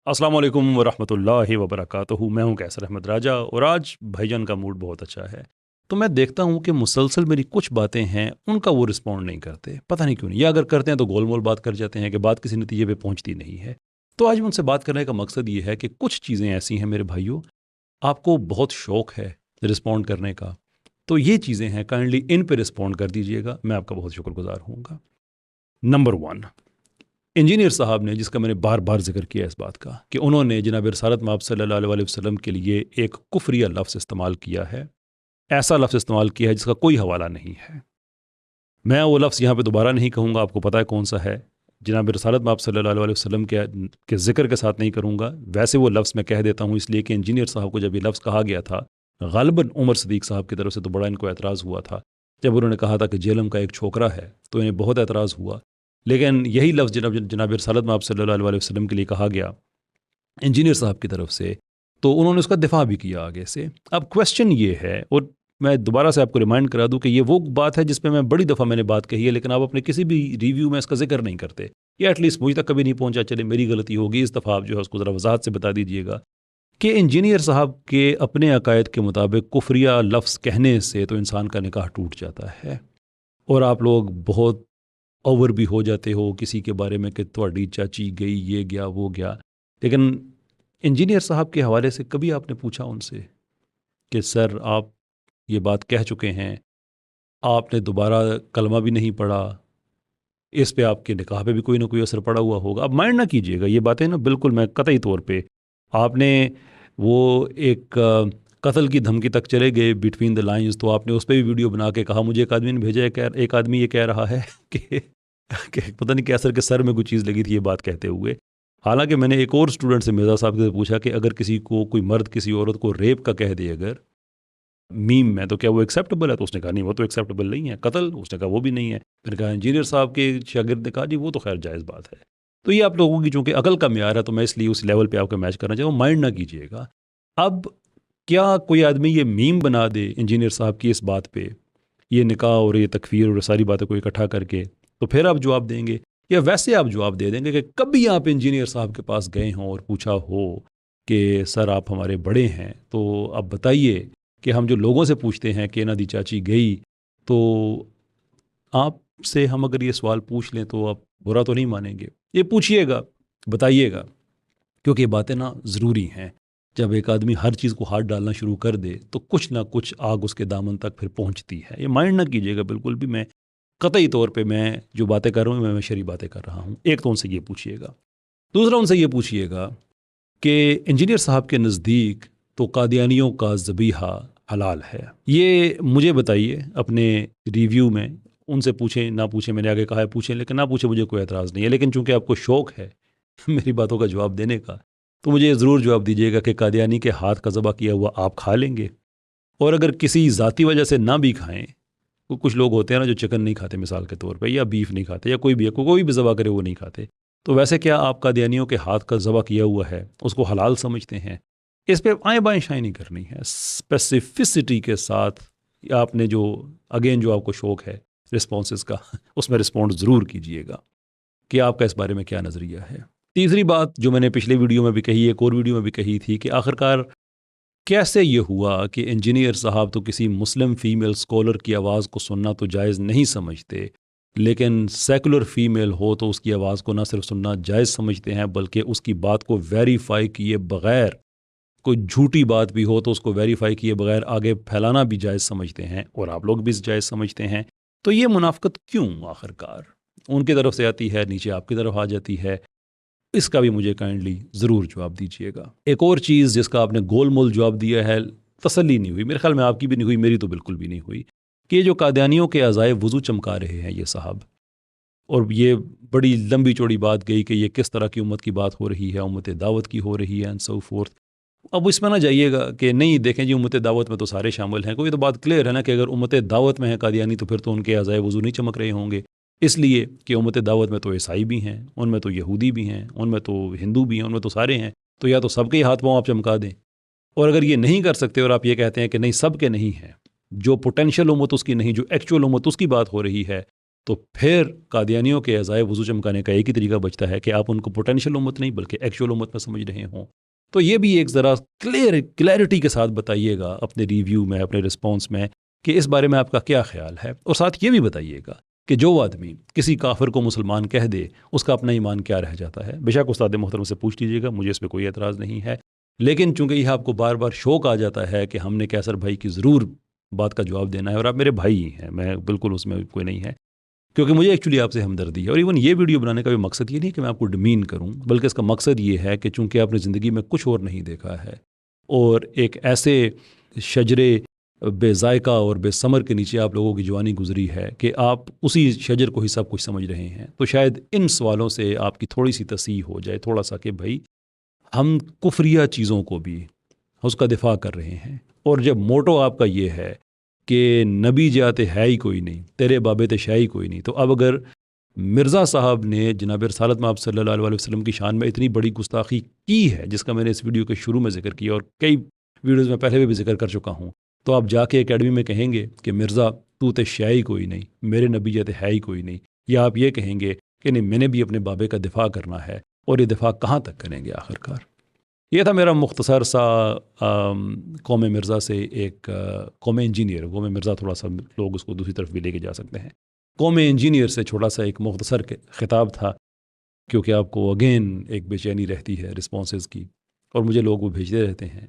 अस्सलाम वालेकुम वरहमतुल्लाहि वबरकातुहू। मैं हूं कैसर अहमद राजा और आज भाईजान का मूड बहुत अच्छा है। तो मैं देखता हूं कि मुसलसल मेरी कुछ बातें हैं उनका वो रिस्पॉन्ड नहीं करते, पता नहीं क्यों नहीं, या अगर करते हैं तो गोलमोल बात कर जाते हैं कि बात किसी नतीजे पे पहुंचती नहीं है। तो आज उनसे बात करने का मकसद ये है कि कुछ चीज़ें ऐसी हैं मेरे भाइयों, आपको बहुत शौक़ है रिस्पॉन्ड करने का, तो ये चीज़ें हैं, काइंडली इन पे रिस्पॉन्ड कर दीजिएगा, मैं आपका बहुत शुक्रगुजार होऊंगा। नंबर वन, इंजीनियर साहब ने, जिसका मैंने बार बार जिक्र किया इस बात का कि उन्होंने जनाब रसालत माब सल्लल्लाहु अलैहि वसल्लम के लिए एक कुफरिया लफ्ज़ इस्तेमाल किया है, ऐसा लफ्ज़ इस्तेमाल किया है जिसका कोई हवाला नहीं है। मैं वो लफ्ज़ यहाँ पे दोबारा नहीं कहूँगा, आपको पता है कौन सा है। जनाब रसालत माब सल्लल्लाहु अलैहि वसल्लम के ज़िक्र के साथ नहीं करूँगा, वैसे वो लफ्ज़ मैं कह देता हूँ इसलिए कि इंजीनियर साहब को जब ये लफ्ज़ कहा गया था ग़ालिबन उमर सदीक़ साहब की तरफ से, तो बड़ा इनको एतराज़ हुआ था। जब उन्होंने कहा था कि जेलम का एक छोकरा है तो इन्हें बहुत एतराज़ हुआ, लेकिन यही लफ्ज़ जनाब रसालत माब सल्लल्लाहु अलैहि वसल्लम के लिए कहा गया इंजीनियर साहब की तरफ से, तो उन्होंने उसका दिफा भी किया आगे से। अब क्वेश्चन ये है, और मैं दोबारा से आपको रिमाइंड करा दूं कि ये वो बात है जिस पे मैं बड़ी दफ़ा मैंने बात कही है, लेकिन आप अपने किसी भी रिव्यू में इसका जिक्र नहीं करते, या एटलीस्ट मुझ तक कभी नहीं पहुंचा। चले मेरी गलती होगी, इस दफ़ा आप जो है उसको ज़रा वजाहत से बता दीजिएगा कि इंजीनियर साहब के अपने अकायद के मुताबिक कुफरिया लफ्ज़ कहने से तो इंसान का निकाह टूट जाता है, और आप लोग बहुत ओवर भी हो जाते हो किसी के बारे में कि ਤੁਹਾਡੀ चाची गई, ये गया वो गया। लेकिन इंजीनियर साहब के हवाले से कभी आपने पूछा उनसे कि सर आप ये बात कह चुके हैं, आपने दोबारा कलमा भी नहीं पढ़ा, इस पे आपके निकाह पे भी कोई ना कोई असर पड़ा हुआ होगा। अब माइंड ना कीजिएगा ये बातें ना, बिल्कुल मैं कतई तौर पे, आपने वो एक कत्ल की धमकी तक चले गए बिटवीन द लाइंस, तो आपने उस पर भी वीडियो बना के कहा, मुझे एक आदमी ने भेजा है, एक आदमी ये कह रहा है कि पता नहीं कैसर के सर में कोई चीज़ लगी थी ये बात कहते हुए। हालांकि मैंने एक और स्टूडेंट से, मिर्ज़ा साहब से पूछा कि अगर किसी को कोई मर्द किसी औरत को रेप का कह दे अगर मीम में, तो क्या वो एक्सेप्टेबल है? तो उसने कहा नहीं, वो तो एक्सेप्टेबल नहीं है। कत्ल, उसने कहा वो भी नहीं है। फिर कहा इंजीनियर साहब के शागिर्द ने कहा जी वो तो खैर जायज़ बात है। तो ये आप लोगों की चूँकि अकल का म्यार है, तो मैं इसलिए उस लेवल पे आपको मैच करना चाहूँ, माइंड ना कीजिएगा। अब क्या कोई आदमी ये मीम बना दे इंजीनियर साहब की इस बात पे, ये निकाह और ये तकफीर और सारी बातें को इकट्ठा करके, तो फिर आप जवाब देंगे? या वैसे आप जवाब दे देंगे कि कभी आप इंजीनियर साहब के पास गए हों और पूछा हो कि सर आप हमारे बड़े हैं, तो अब बताइए कि हम जो लोगों से पूछते हैं कि ना दी चाची गई, तो आपसे हम अगर ये सवाल पूछ लें तो आप बुरा तो नहीं मानेंगे? ये पूछिएगा, बताइएगा, क्योंकि ये बातें ना ज़रूरी हैं। जब एक आदमी हर चीज़ को हाथ डालना शुरू कर दे तो कुछ ना कुछ आग उसके दामन तक फिर पहुंचती है। ये माइंड ना कीजिएगा बिल्कुल भी, मैं कतई तौर पे मैं जो बातें कर रहा हूँ मैं शरी बातें कर रहा हूँ। एक तो उनसे ये पूछिएगा। दूसरा उनसे ये पूछिएगा कि इंजीनियर साहब के नज़दीक तो कादियानियों का ज़बीहा हलाल है, ये मुझे बताइए अपने रिव्यू में। उनसे पूछें ना पूछें, मैंने आगे कहा है पूछें, लेकिन ना पूछें, मुझे कोई एतराज़ नहीं है। लेकिन चूँकि आपको शौक़ है मेरी बातों का जवाब देने का, तो मुझे ज़रूर जवाब दीजिएगा कि कादियानी के हाथ का ज़बह किया हुआ आप खा लेंगे? और अगर किसी ज़ाती वजह से ना भी खाएं, तो कुछ लोग होते हैं ना जो चिकन नहीं खाते मिसाल के तौर पे, या बीफ नहीं खाते, या कोई भी ज़बह करे वो नहीं खाते, तो वैसे क्या आप कादियानियों के हाथ का ज़बह किया हुआ है उसको हलाल समझते हैं? इस पे आएँ बाएँ शाएँ नहीं करनी है, स्पेसिफिसिटी के साथ आपने जो अगेन जो आपको शौक़ है रिस्पॉन्सेस का उसमें रिस्पॉन्ड ज़रूर कीजिएगा कि आपका इस बारे में क्या नज़रिया है। तीसरी बात जो मैंने पिछले वीडियो में भी कही, एक और वीडियो में भी कही थी, कि आखिरकार कैसे ये हुआ कि इंजीनियर साहब तो किसी मुस्लिम फ़ीमेल स्कॉलर की आवाज़ को सुनना तो जायज़ नहीं समझते, लेकिन सेकुलर फ़ीमेल हो तो उसकी आवाज़ को ना सिर्फ सुनना जायज़ समझते हैं, बल्कि उसकी बात को वेरीफाई किए बग़ैर, कोई झूठी बात भी हो तो उसको वेरीफाई किए बग़ैर आगे फैलाना भी जायज़ समझते हैं, और आप लोग भी जायज़ समझते हैं। तो ये मुनाफ़क़त क्यों आखिरकार उनकी तरफ से आती है, नीचे आपकी तरफ आ जाती है? इसका भी मुझे काइंडली ज़रूर जवाब दीजिएगा। एक और चीज़ जिसका आपने गोल मोल जवाब दिया है, तसल्ली नहीं हुई, मेरे ख्याल में आपकी भी नहीं हुई, मेरी तो बिल्कुल भी नहीं हुई, कि ये जो कादियानियों के अज़ाए वज़ू चमका रहे हैं ये साहब, और ये बड़ी लंबी चौड़ी बात गई कि ये किस तरह की उम्मत की बात हो रही है, उम्मत दावत की हो रही है एंड सो फोर्थ। अब इसमें ना जाइएगा कि नहीं देखें जी उम्मत दावत में तो सारे शामिल हैं, कोई तो बात क्लियर है ना कि अगर उम्मत दावत में है कादियानी तो फिर तो उनके अज़ाए वज़ू नहीं चमक रहे होंगे, इसलिए कि उम्मत दावत में तो ईसाई भी हैं, उनमें तो यहूदी भी हैं, उनमें तो हिंदू भी हैं, उनमें तो सारे हैं, तो या तो सबके ही हाथ पाँव आप चमका दें। और अगर ये नहीं कर सकते और आप ये कहते हैं कि नहीं सब के नहीं हैं, जो पोटेंशियल उम्मत उसकी नहीं, जो एक्चुअल उम्मत उसकी बात हो रही है, تو پھر قادیانیوں کے اعضائے وضو چمکانے کا ایک ہی طریقہ بچتا ہے کہ آپ ان کو پوٹینشیل امت نہیں بلکہ ایکچوئل امت میں سمجھ رہے ہوں. تو یہ بھی ایک ذرا کلیئرٹی کے ساتھ بتائیے گا اپنے ریویو میں، اپنے رسپانس میں، کہ اس بارے میں آپ کا کیا خیال ہے. اور ساتھ یہ بھی بتائیے گا کہ جو آدمی کسی کافر کو مسلمان کہہ دے اس کا اپنا ایمان کیا رہ جاتا ہے. بے شک استاد محترم سے پوچھ لیجیے گا، مجھے اس پہ کوئی اعتراض نہیں ہے. لیکن چونکہ یہ آپ کو بار بار شوق آ جاتا ہے کہ ہم نے کیسر بھائی کی ضرور بات کا جواب دینا ہے، اور آپ میرے بھائی ہی ہیں، میں بالکل اس میں کوئی نہیں ہے، کیونکہ مجھے ایکچولی آپ سے ہمدردی ہے. اور ایون یہ ویڈیو بنانے کا بھی مقصد یہ نہیں کہ میں آپ کو ڈمین کروں، بلکہ اس کا مقصد یہ ہے کہ چونکہ آپ نے زندگی میں کچھ اور نہیں دیکھا ہے اور ایک ایسے شجرے بے ذائقہ اور بے ثمر کے نیچے آپ لوگوں کی جوانی گزری ہے کہ آپ اسی شجر کو ہی سب کچھ سمجھ رہے ہیں، تو شاید ان سوالوں سے آپ کی تھوڑی سی تصحیح ہو جائے، تھوڑا سا کہ بھائی ہم کفریہ چیزوں کو بھی اس کا دفاع کر رہے ہیں. اور جب موٹو آپ کا یہ ہے کہ نبی جاتے ہے ہی کوئی نہیں، تیرے بابے تے شاہی کوئی نہیں، تو اب اگر مرزا صاحب نے جناب رسالت میں آپ صلی اللہ علیہ وسلم کی شان میں اتنی بڑی گستاخی کی ہے، جس کا میں نے اس ویڈیو کے شروع میں ذکر کیا اور کئی ویڈیوز میں پہلے بھی ذکر کر چکا ہوں، تو آپ جا کے اکیڈمی میں کہیں گے کہ مرزا تو تے شاہی کوئی نہیں، میرے نبی جاتے ہے ہی کوئی نہیں، یا آپ یہ کہیں گے کہ نہیں میں نے بھی اپنے بابے کا دفاع کرنا ہے، اور یہ دفاع کہاں تک کریں گے آخرکار. یہ تھا میرا مختصر سا قوم مرزا سے ایک قوم انجینئر، قوم مرزا تھوڑا سا لوگ اس کو دوسری طرف بھی لے کے جا سکتے ہیں، قوم انجینئر سے چھوٹا سا ایک مختصر خطاب تھا، کیونکہ آپ کو اگین ایک بے چینی رہتی ہے رسپانسز کی، اور مجھے لوگ وہ بھیجتے رہتے ہیں.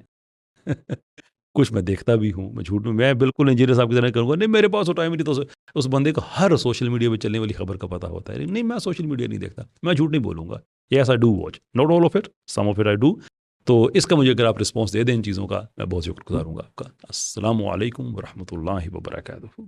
کچھ میں دیکھتا بھی ہوں، میں جھوٹ میں بالکل انجینئر صاحب کی طرح کروں گا نہیں میرے پاس وہ ٹائم نہیں. تو اس بندے کو ہر سوشل میڈیا پہ چلنے والی خبر کا پتہ ہوتا ہے، نہیں میں سوشل میڈیا نہیں دیکھتا، میں جھوٹ نہیں بولوں گا. Yes I do watch, not all of it, some of it I do. تو اس کا مجھے اگر آپ رسپانس دے دیں ان چیزوں کا، میں بہت شکر گزار ہوں گا آپ کا. السلام علیکم ورحمۃ اللہ وبرکاتہ.